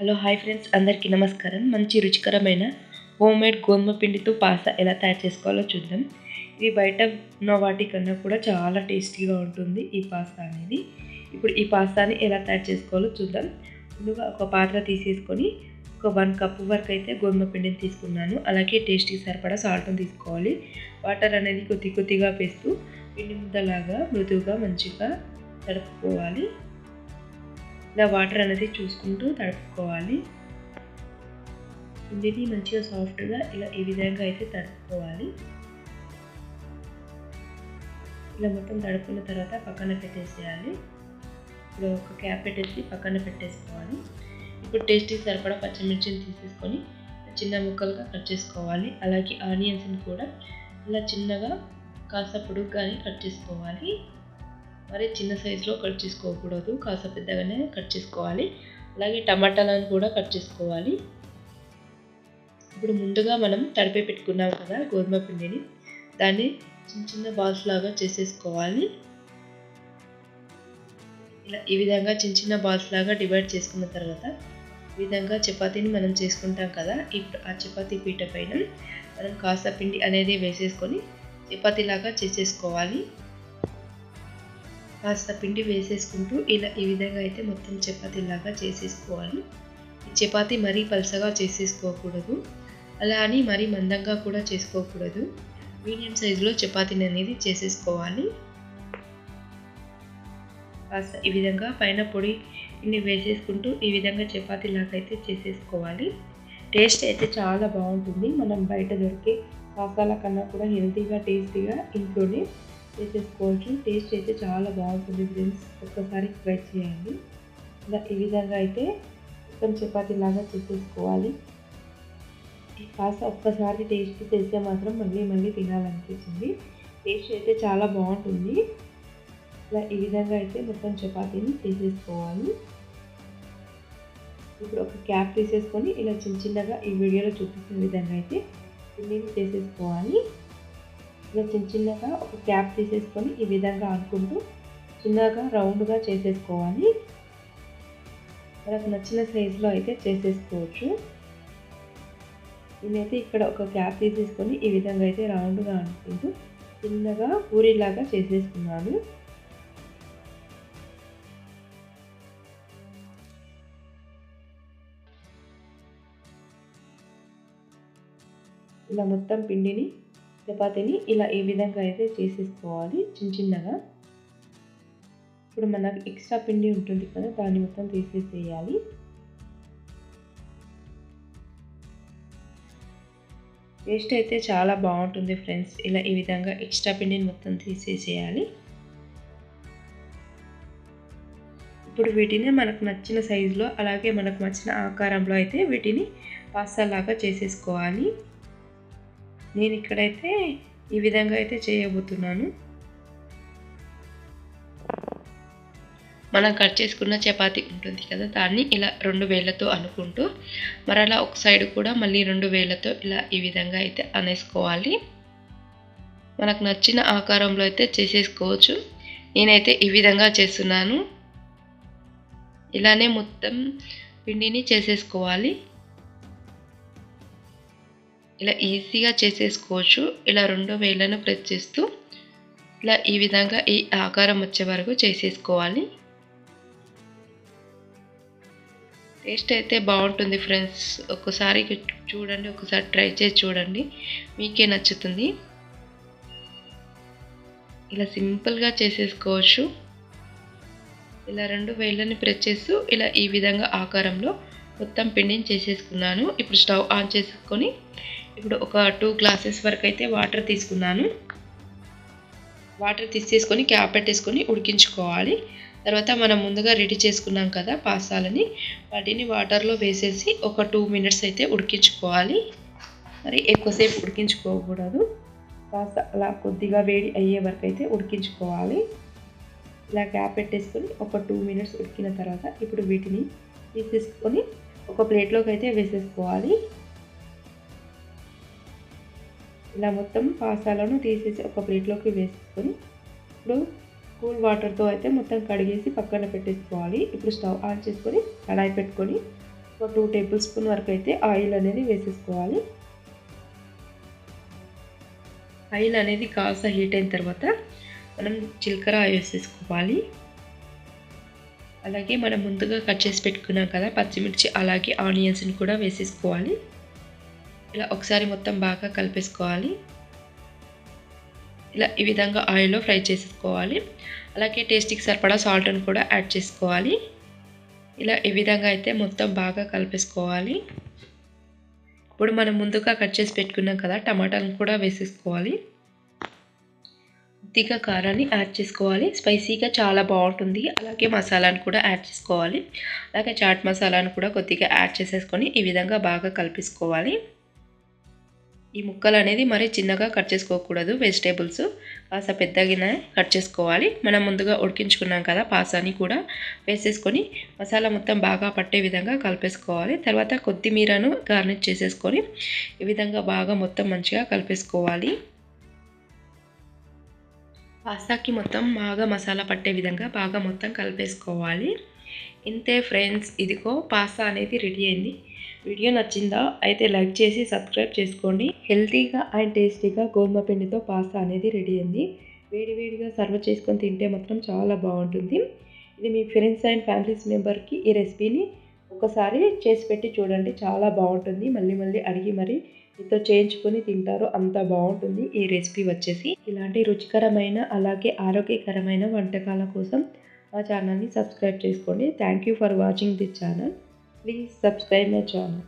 Hello hi friends, అందరికీ నమస్కారం. మంచి రుచికరమైన హోమ్మేడ్ గోధుమ పిండితో పాస్తా ఎలా తయారు చేసుకోవాలో చూద్దాం. ఇది బయట ఉన్న వాటికన్నా కూడా చాలా టేస్టీగా ఉంటుంది ఈ పాస్తా అనేది. ఇప్పుడు ఈ పాస్తాని ఎలా తయారు చేసుకోవాలో చూద్దాం. ముందుగా ఒక పాత్ర తీసేసుకొని ఒక 1 కప్ వరకు అయితే గోధుమ పిండిని తీసుకున్నాను. అలాగే టేస్ట్కి సరిపడా సాల్ట్ని తీసుకోవాలి. వాటర్ అనేది కొద్దిగా వేస్తూ పిండి ముద్దలాగా మృదువుగా మంచిగా తడుపుకోవాలి. ఇలా వాటర్ అనేది చూసుకుంటూ తడుపుకోవాలి. పిండిని మంచిగా సాఫ్ట్గా ఇలా ఈ విధంగా అయితే తడుపుకోవాలి. ఇలా మొత్తం తడుపుకున్న తర్వాత పక్కన పెట్టేసేయాలి. ఇప్పుడు ఒక క్యాప్ పెట్టేసి పక్కన పెట్టేసుకోవాలి. ఇప్పుడు టేస్ట్కి సరిపడా పచ్చిమిర్చిని తీసేసుకొని చిన్న ముక్కలుగా కట్ చేసుకోవాలి. అలాగే ఆనియన్స్ని కూడా ఇలా చిన్నగా కాస్త పొడుగ్గానే కట్ చేసుకోవాలి. మరి చిన్న సైజులో కట్ చేసుకోకూడదు, కాస్త పెద్దగానే కట్ చేసుకోవాలి. అలాగే టమాటాలను కూడా కట్ చేసుకోవాలి. ఇప్పుడు ముందుగా మనం తడిపి పెట్టుకున్నాం కదా గోధుమ పిండిని, దాన్ని చిన్న బాల్స్ లాగా చేసేసుకోవాలి. ఇలా ఈ విధంగా చిన్న బాల్స్ లాగా డివైడ్ చేసుకున్న తర్వాత ఈ విధంగా చపాతీని మనం చేసుకుంటాం కదా, ఇప్పుడు ఆ చపాతీ పీట పైన మనం కాస్త పిండి అనేది వేసేసుకొని చపాతీలాగా చేసేసుకోవాలి. కాస్త పిండి వేసేసుకుంటూ ఇలా ఈ విధంగా అయితే మొత్తం చపాతీలాగా చేసేసుకోవాలి. ఈ చపాతీ మరీ పలసగా చేసేసుకోకూడదు, అలా అని మరీ మందంగా కూడా చేసుకోకూడదు. మీడియం సైజులో చపాతీని అనేది చేసేసుకోవాలి. కాస్త ఈ విధంగా పైన పొడి పిండి వేసేసుకుంటూ ఈ విధంగా చపాతీలాగా అయితే చేసేసుకోవాలి. టేస్ట్ అయితే చాలా బాగుంటుంది. మనం బయట దొరికే మసాలా కన్నా కూడా హెల్తీగా టేస్టీగా ఇంట్లోనే చేసేసుకోవచ్చు. టేస్ట్ అయితే చాలా బాగుంటుంది ఫ్రెండ్స్, ఒక్కసారి ట్రై చేయండి. ఇలా ఈ విధంగా అయితే మొత్తం చపాతీలాగా చేసేసుకోవాలి. ఈ పాస్తా ఒక్కసారి టేస్ట్ చేస్తే మాత్రం మళ్ళీ తినాలనిపిస్తుంది. టేస్ట్ అయితే చాలా బాగుంటుంది. ఇలా ఈ విధంగా అయితే మొత్తం చపాతీని చేసేసుకోవాలి. ఇప్పుడు ఒక క్యాప్ తీసేసుకొని ఇలా చిన్నగా ఈ వీడియోలో చూపించిన విధంగా అయితే పిండిని చేసేసుకోవాలి. ఇలా చిన్నగా ఒక క్యాప్ తీసేసుకొని ఈ విధంగా అనుకుంటూ చిన్నగా రౌండ్గా చేసేసుకోవాలి. మనకు నచ్చిన సైజులో అయితే చేసేసుకోవచ్చు. నేనైతే ఇక్కడ ఒక క్యాప్ తీసేసుకొని ఈ విధంగా అయితే రౌండ్గా అనుకుంటూ చిన్నగా పూరీలాగా చేసేసుకున్నాను. ఇలా మొత్తం పిండిని చపాతీని ఇలా ఈ విధంగా అయితే చేసేసుకోవాలి చిన్నగా. ఇప్పుడు మనకు ఎక్స్ట్రా పిండి ఉంటుంది కదా, దాన్ని మొత్తం తీసేసేయాలి. టేస్ట్ అయితే చాలా బాగుంటుంది ఫ్రెండ్స్. ఇలా ఈ విధంగా ఎక్స్ట్రా పిండిని మొత్తం తీసేసేయాలి. ఇప్పుడు వీటిని మనకు నచ్చిన సైజులో అలాగే మనకు నచ్చిన ఆకారంలో అయితే వీటిని పాస్తా లాగా చేసేసుకోవాలి. నేను ఇక్కడైతే ఈ విధంగా అయితే చేయబోతున్నాను. మనం కట్ చేసుకున్న చపాతీ ఉంటుంది కదా, దాన్ని ఇలా 2 వేళ్ళతో అనుకుంటూ మరలా ఒక సైడ్ కూడా మళ్ళీ 2 వేళ్ళతో ఇలా ఈ విధంగా అయితే అనేసుకోవాలి. మనకు నచ్చిన ఆకారంలో అయితే చేసేసుకోవచ్చు. నేనైతే ఈ విధంగా చేస్తున్నాను. ఇలానే మొత్తం పిండిని చేసేసుకోవాలి. ఇలా ఈజీగా చేసేసుకోవచ్చు. ఇలా 2 వేళ్ళను ప్రెస్ చేస్తూ ఇలా ఈ విధంగా ఈ ఆకారం వచ్చే వరకు చేసేసుకోవాలి. టేస్ట్ అయితే బాగుంటుంది ఫ్రెండ్స్. ఒక్కసారి చూడండి, ఒకసారి ట్రై చేసి చూడండి, మీకే నచ్చుతుంది. ఇలా సింపుల్గా చేసేసుకోవచ్చు. ఇలా 2 వేళ్ళని ప్రెస్ చేస్తూ ఇలా ఈ విధంగా ఆకారంలో మొత్తం పిండిని చేసేసుకున్నాను. ఇప్పుడు స్టవ్ ఆన్ చేసుకొని ఇప్పుడు ఒక 2 గ్లాసెస్ వరకు అయితే వాటర్ తీసుకున్నాను. వాటర్ తీసేసుకొని క్యాప్ పెట్టేసుకొని ఉడికించుకోవాలి. తర్వాత మనం ముందుగా రెడీ చేసుకున్నాం కదా పాస్తాలని, వాటిని వాటర్లో వేసేసి ఒక 2 మినిట్స్ అయితే ఉడికించుకోవాలి. మరి ఎక్కువసేపు ఉడికించుకోకూడదు, కాస్త అలా కొద్దిగా వేడి అయ్యే వరకు అయితే ఉడికించుకోవాలి. ఇలా క్యాప్ పెట్టేసుకొని ఒక 2 మినిట్స్ ఉడికిన తర్వాత ఇప్పుడు వీటిని తీసేసుకొని ఒక ప్లేట్లోకి అయితే వేసేసుకోవాలి. ఇలా మొత్తం పాస్తాలను తీసేసి ఒక ప్లేట్లోకి వేసేసుకొని ఇప్పుడు కూల్ వాటర్తో అయితే మొత్తం కడిగేసి పక్కన పెట్టేసుకోవాలి. ఇప్పుడు స్టవ్ ఆన్ చేసుకొని కడాయి పెట్టుకొని ఒక 2 టేబుల్ స్పూన్ వరకు అయితే ఆయిల్ అనేది వేసేసుకోవాలి. ఆయిల్ అనేది కాస్త హీట్ అయిన తర్వాత మనం జీలకర్ర వేసేసుకోవాలి. అలాగే మనం ముందుగా కట్ చేసి పెట్టుకున్నాం కదా పచ్చిమిర్చి, అలాగే ఆనియన్స్ని కూడా వేసేసుకోవాలి. ఇలా ఒకసారి మొత్తం బాగా కలిపేసుకోవాలి. ఇలా ఈ విధంగా ఆయిల్లో ఫ్రై చేసుకోవాలి. అలాగే టేస్ట్కి సరిపడా సాల్ట్ని కూడా యాడ్ చేసుకోవాలి. ఇలా ఈ విధంగా అయితే మొత్తం బాగా కలిపేసుకోవాలి. ఇప్పుడు మనం ముందుగా కట్ చేసి పెట్టుకున్నాం కదా టమాటాలను కూడా వేసేసుకోవాలి. కొద్దిగా కారాన్ని యాడ్ చేసుకోవాలి. స్పైసీగా చాలా బాగుంటుంది. అలాగే మసాలాను కూడా యాడ్ చేసుకోవాలి. అలాగే చాట్ మసాలాను కూడా కొద్దిగా యాడ్ చేసేసుకొని ఈ విధంగా బాగా కలిపేసుకోవాలి. ఈ ముక్కలు అనేది మరీ చిన్నగా కట్ చేసుకోకూడదు. వెజిటేబుల్స్ కాస్త పెద్దగానే కట్ చేసుకోవాలి. మనం ముందుగా ఉడికించుకున్నాం కదా పాసాని కూడా వేసేసుకొని మసాలా మొత్తం బాగా పట్టే విధంగా కలిపేసుకోవాలి. తర్వాత కొత్తిమీరను గార్నిష్ చేసేసుకొని ఈ విధంగా బాగా మొత్తం మంచిగా కలిపేసుకోవాలి. పాస్తాకి మొత్తం బాగా మసాలా పట్టే విధంగా బాగా మొత్తం కలిపేసుకోవాలి. ఇంతే ఫ్రెండ్స్, ఇదిగో పాస్తా అనేది రెడీ అయింది. వీడియో నచ్చిందా అయితే లైక్ చేసి సబ్స్క్రైబ్ చేసుకోండి. హెల్తీగా అండ్ టేస్టీగా గోధుమ పిండితో పాస్తా అనేది రెడీ అయింది. వేడివేడిగా సర్వ్ చేసుకొని తింటే మాత్రం చాలా బాగుంటుంది. ఇది మీ ఫ్రెండ్స్ అండ్ ఫ్యామిలీస్ మెంబర్కి ఈ రెసిపీని ఒకసారి చేసి పెట్టి చూడండి. చాలా బాగుంటుంది. మళ్ళీ మళ్ళీ అడిగి మరి మీతో చేయించుకొని తింటారు. అంత బాగుంటుంది ఈ రెసిపీ వచ్చేసి. ఇలాంటి రుచికరమైన అలాగే ఆరోగ్యకరమైన వంటకాల కోసం మా ఛానల్ని సబ్స్క్రైబ్ చేసుకోండి. Thank you for watching this channel. Please subscribe my channel.